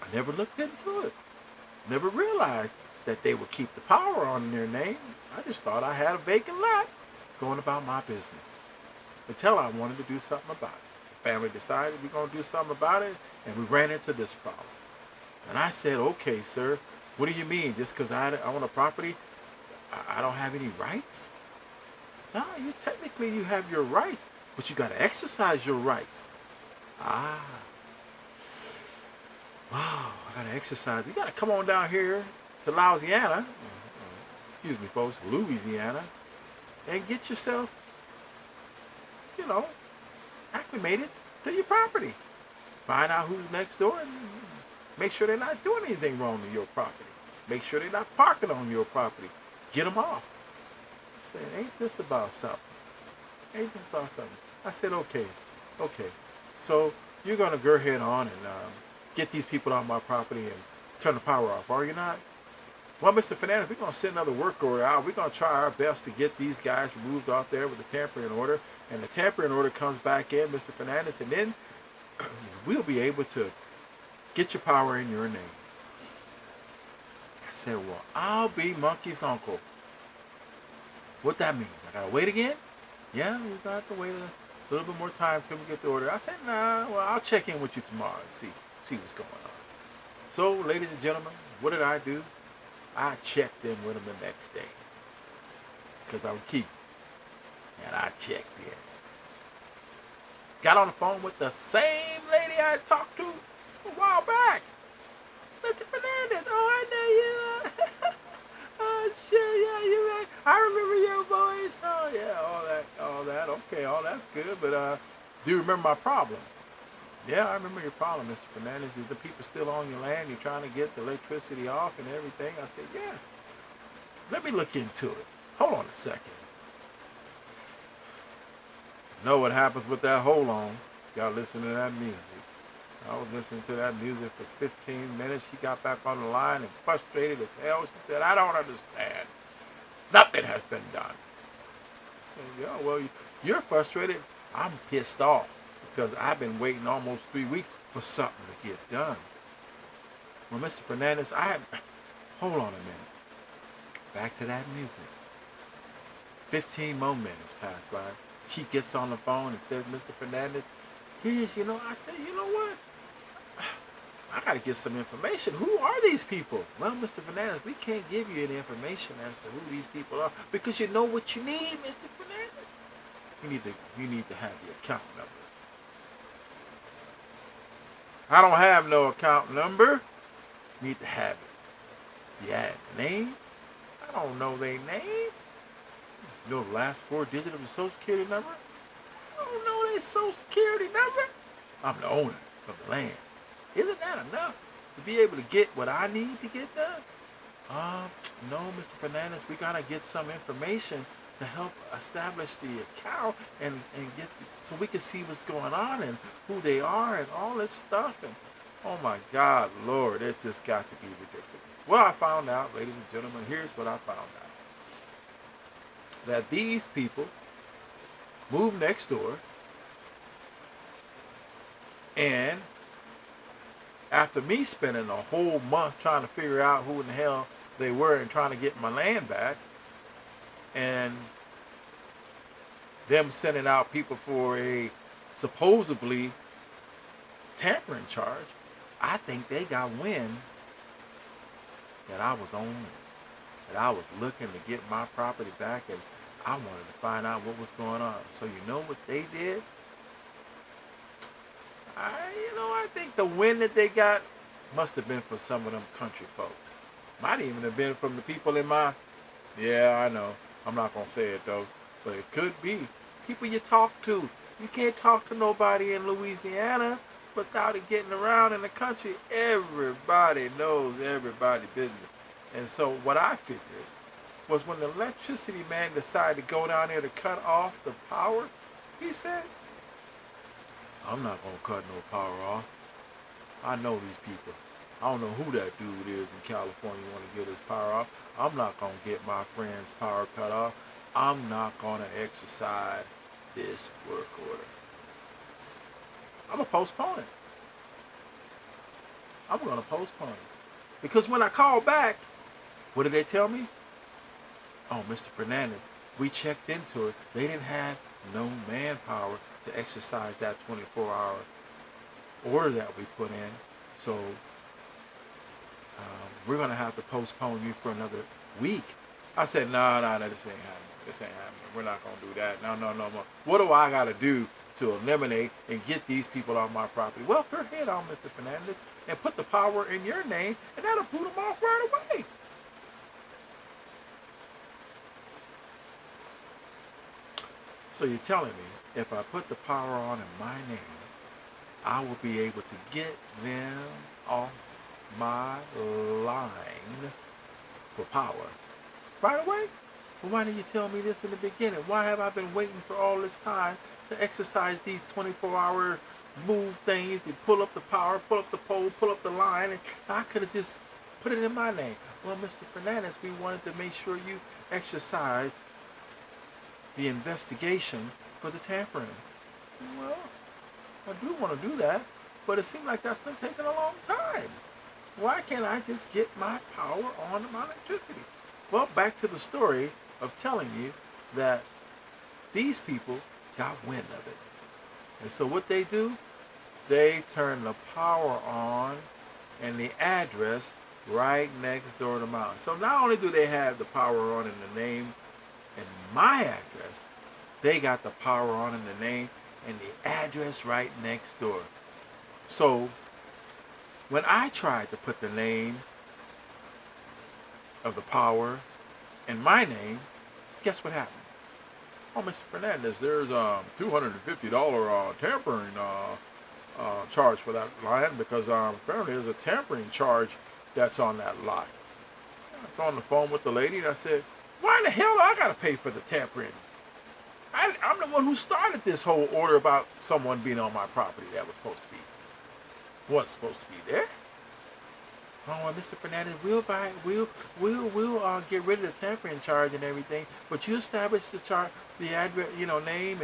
I never looked into it. Never realized that they would keep the power on in their name. I just thought I had a vacant lot going about my business until I wanted to do something about it. The family decided we're going to do something about it, and we ran into this problem. And I said, okay, sir, what do you mean? Just because I own a property, I don't have any rights? No, technically you have your rights, but you got to exercise your rights. Ah, wow, I got to exercise. You got to come on down here to Louisiana, excuse me, folks, Louisiana, and get yourself, you know, acclimated to your property. Find out who's next door and make sure they're not doing anything wrong to your property. Make sure they're not parking on your property. Get them off. I said, ain't this about something? Ain't this about something? I said, okay. So you're going to go ahead on and get these people off my property and turn the power off, are you not? Well, Mr. Fernandez, we're going to send another work order out. We're going to try our best to get these guys removed off there with the tampering order. And the tampering order comes back in, Mr. Fernandez, and then we'll be able to get your power in your name. I said, well, I'll be Monkey's uncle. What that means? I got to wait again? Yeah, we got to wait a little bit more time till we get the order. I said, nah, well, I'll check in with you tomorrow and see what's going on. So, ladies and gentlemen, what did I do? I checked in with him the next day because I'm keeping. And I checked in. Got on the phone with the same lady I talked to a while back. Mr. Fernandez, oh, I know you. Oh, shit, yeah, you right. I remember your voice. Oh, yeah, all that. Okay, all that's good. But do you remember my problem? Yeah, I remember your problem, Mr. Fernandez. Is the people still on your land? You're trying to get the electricity off and everything? I said, yes. Let me look into it. Hold on a second. Know what happens with that hold on. Y'all listen to that music. I was listening to that music for 15 minutes. She got back on the line and frustrated as hell. She said, I don't understand. Nothing has been done. I said, yeah, well, you're frustrated. I'm pissed off because I've been waiting almost 3 weeks for something to get done. Well, Mr. Fernandez, hold on a minute. Back to that music. 15 more minutes passed by. She gets on the phone and says, Mr. Fernandez, I said, you know what? I got to get some information. Who are these people? Well, Mr. Fernandez, we can't give you any information as to who these people are because you know what you need, Mr. Fernandez. You need to have the account number. I don't have no account number. You need to have it. You add the name. I don't know their name. You know the last 4 digits of the Social Security number? I don't know their Social Security number. I'm the owner of the land. Isn't that enough to be able to get what I need to get done? No, Mr. Fernandez, we got to get some information to help establish the account and get so we can see what's going on and who they are and all this stuff. And oh my God, Lord, it just got to be ridiculous. Well, I found out, ladies and gentlemen, here's what I found out. That these people moved next door, and after me spending a whole month trying to figure out who in the hell they were and trying to get my land back, and them sending out people for a supposedly tampering charge, I think they got wind that I was on it, that I was looking to get my property back, and I wanted to find out what was going on. So you know what they did? I think the wind that they got must have been for some of them country folks. Might even have been from the people in my, yeah, I know. I'm not going to say it though, but it could be people you talk to. You can't talk to nobody in Louisiana without it getting around in the country. Everybody knows everybody's business. And so what I figured was when the electricity man decided to go down there to cut off the power, he said, I'm not going to cut no power off. I know these people. I don't know who that dude is in California want to get his power off. I'm not going to get my friend's power cut off. I'm not going to exercise this work order. I'm going to postpone it. I'm going to postpone it. Because when I called back, what did they tell me? Oh, Mr. Fernandez, we checked into it. They didn't have no manpower to exercise that 24-hour order that we put in. So we're going to have to postpone you for another week. I said, no, this ain't happening. This ain't happening. We're not going to do that. No. What do I got to do to eliminate and get these people off my property? Well, go ahead on, Mr. Fernandez, and put the power in your name, and that'll boot them off right away. So you're telling me if I put the power on in my name, I will be able to get them off my line for power right away? Well, why didn't you tell me this in the beginning? Why have I been waiting for all this time to exercise these 24-hour move things? You pull up the power, pull up the pole, pull up the line, and I could have just put it in my name. Well, Mr. Fernandez, we wanted to make sure you exercise the investigation for the tampering. Well, I do want to do that, but it seems like that's been taking a long time. Why can't I just get my power on my electricity? Well, back to the story of telling you that these people got wind of it. And so what they do, they turn the power on and the address right next door to mine. So not only do they have the power on in the name and my address, they got the power on in the name and the address right next door. So when I tried to put the name of the power in my name, guess what happened? Oh, Mr. Fernandez, there's $250 tampering charge for that line because apparently there's a tampering charge that's on that lot. I was on the phone with the lady and I said, why in the hell do I got to pay for the tampering? I'm the one who started this whole order about someone being on my property that was supposed to be, wasn't supposed to be there. Oh, Mr. Fernandez, we'll get rid of the tampering charge and everything, but you establish the charge, the address, name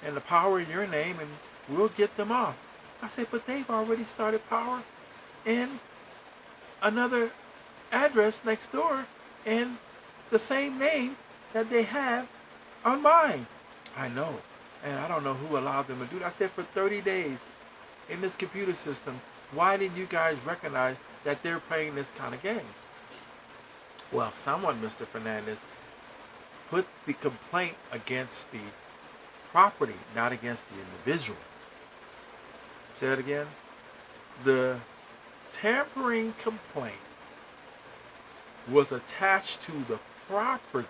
and the power in your name, and we'll get them off. I said, but they've already started power in another address next door in the same name that they have on mine. I know, and I don't know who allowed them to do that. I said, for 30 days in this computer system, why didn't you guys recognize that they're playing this kind of game? Well, someone, Mr. Fernandez, put the complaint against the property, not against the individual. Say that again. The tampering complaint was attached to the property,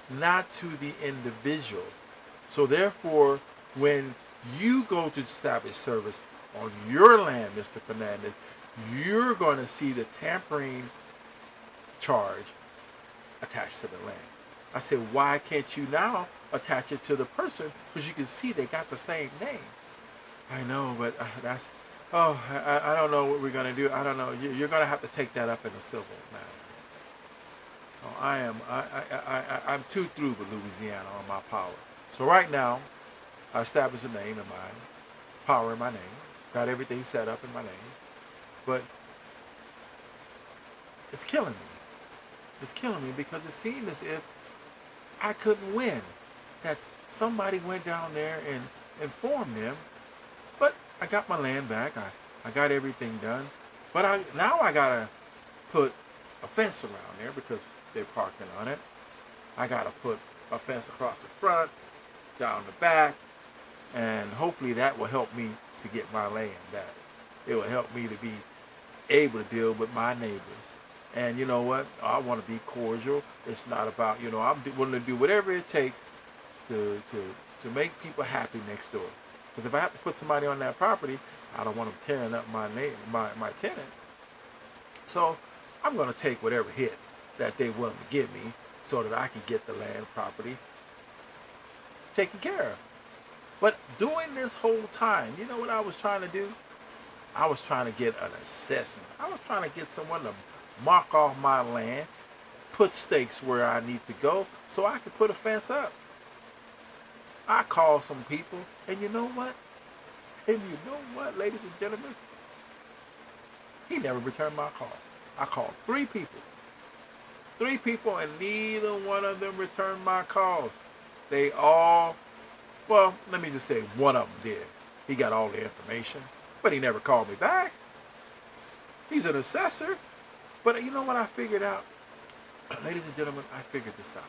not to the individual. So therefore, when you go to establish service on your land, Mr. Fernandez, you're going to see the tampering charge attached to the land. I said, why can't you now attach it to the person? Because you can see they got the same name. I know, but I don't know what we're going to do. I don't know. You're going to have to take that up in a civil matter. So I'm too through with Louisiana on my power. So right now, I established a name in my power in my name. Got everything set up in my name. But it's killing me. It's killing me because it seemed as if I couldn't win. That somebody went down there and informed them. But I got my land back. I got everything done. But now I got to put a fence around there because they're parking on it. I got to put a fence across the front, down the back, and hopefully that will help me to get my land back. It will help me to be able to deal with my neighbors. And you know what? I want to be cordial. It's not about, I'm willing to do whatever it takes to make people happy next door. Because if I have to put somebody on that property, I don't want them tearing up my tenant. So I'm going to take whatever hit that they're willing to give me so that I can get the land property taken care of. But during this whole time, you know what I was trying to do? I was trying to get an assessment. I was trying to get someone to mark off my land, put stakes where I need to go so I could put a fence up. I called some people, and you know what? Ladies and gentlemen? He never returned my call. I called 3 people. 3 people, and neither one of them returned my calls. They all, well, let me just say one of them did. He got all the information, but he never called me back. He's an assessor. But you know what I figured out? Ladies and gentlemen, I figured this out.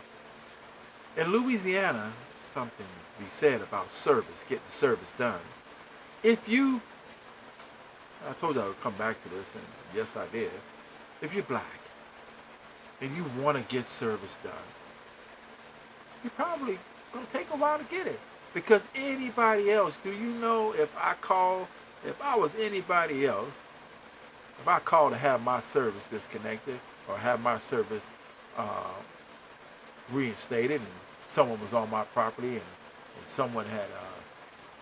In Louisiana, something to be said about service, getting service done. If you, I told you I would come back to this, and yes I did. If you're black and you want to get service done, you probably going to take a while to get it. Because anybody else, do you know if I was anybody else, if I called to have my service disconnected or have my service reinstated, and someone was on my property, and someone had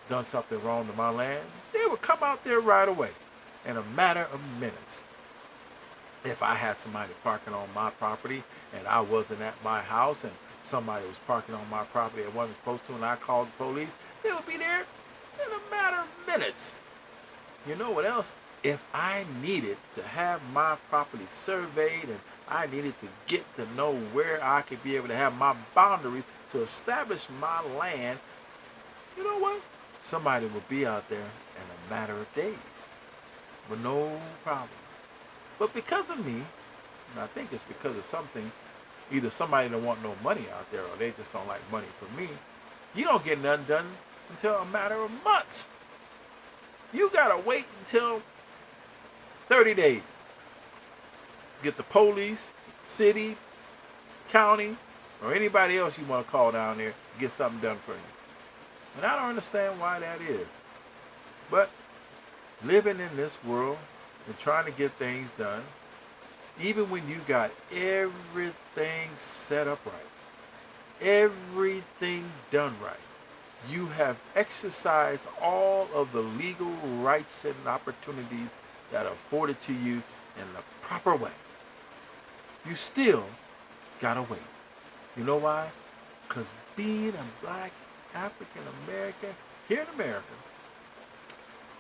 done something wrong to my land, they would come out there right away in a matter of minutes. If I had somebody parking on my property and I wasn't at my house, and somebody was parking on my property and wasn't supposed to, and I called the police, they would be there in a matter of minutes. You know what else? If I needed to have my property surveyed, and I needed to get to know where I could be able to have my boundaries to establish my land, you know what? Somebody would be out there in a matter of days with no problem. But because of me, and I think it's because of something, either somebody don't want no money out there, or they just don't like money from me, you don't get nothing done until a matter of months. You gotta wait until 30 days. Get the police, city, county, or anybody else you want to call down there to get something done for you. And I don't understand why that is. But living in this world and trying to get things done, even when you got everything set up right, everything done right, you have exercised all of the legal rights and opportunities that are afforded to you in the proper way, you still gotta wait. You know why? Because being a black African American here in America,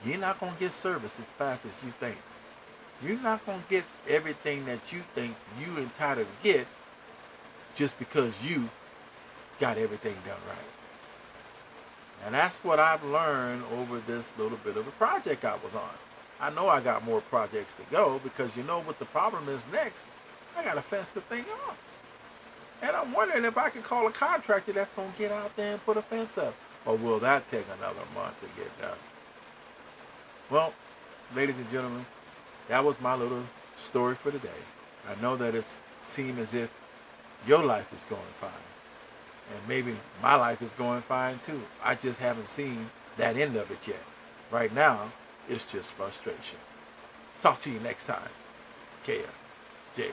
you're not gonna get service as fast as you think. You're not gonna get everything that you think you entitled to get just because you got everything done right. And that's what I've learned over this little bit of a project I was on. I know I got more projects to go, because you know what the problem is next? I gotta fence the thing off. And I'm wondering if I can call a contractor that's gonna get out there and put a fence up. Or will that take another month to get done? Well, ladies and gentlemen, that was my little story for today. I know that it's seemed as if your life is going fine. And maybe my life is going fine too. I just haven't seen that end of it yet. Right now, it's just frustration. Talk to you next time. KF&JF.